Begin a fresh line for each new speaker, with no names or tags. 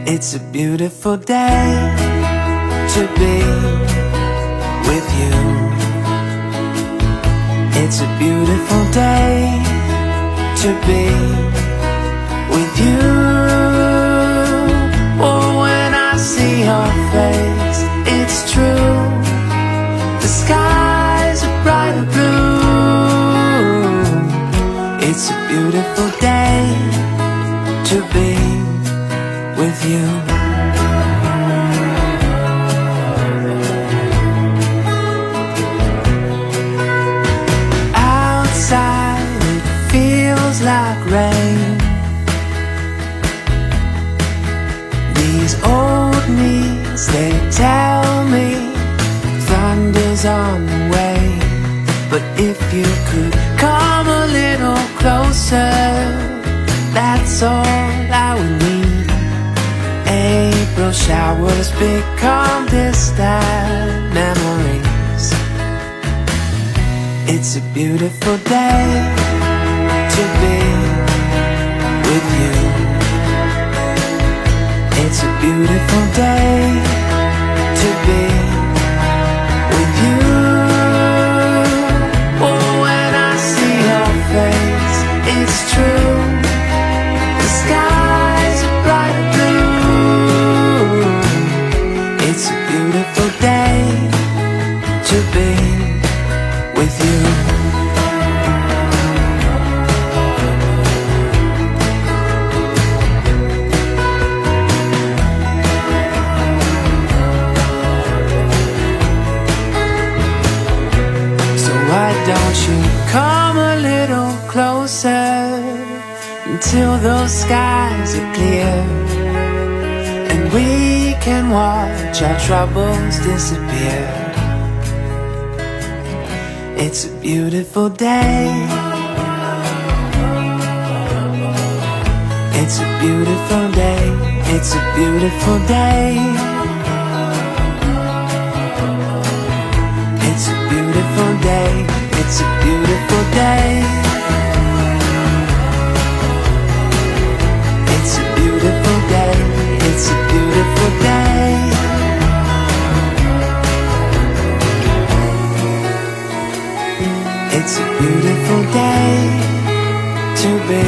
It's a beautiful day to be with you. It's a beautiful day to be with you. Oh, when I see your face, it's true. The skies are bright and blue. It's a beautiful day to be with you. Outside it feels like rain. These old knees, they tell me thunder's on the way. But if you could come a little closer, that's all I would need. April showers become distant memories. It's a beautiful day to be with you. It's a beautiful day to be with you. Oh, when I see your face, it's true. The skies are bright and blue. It's a beautiful day to be with you. So why don't you come a little closer until those skies are clear, and we can watch our troubles disappear. It's a beautiful day. It's a beautiful day. It's a beautiful day. It's a beautiful day. It's a beautiful day. It's a beautiful day. It's a beautiful day. It's a beautiful day to be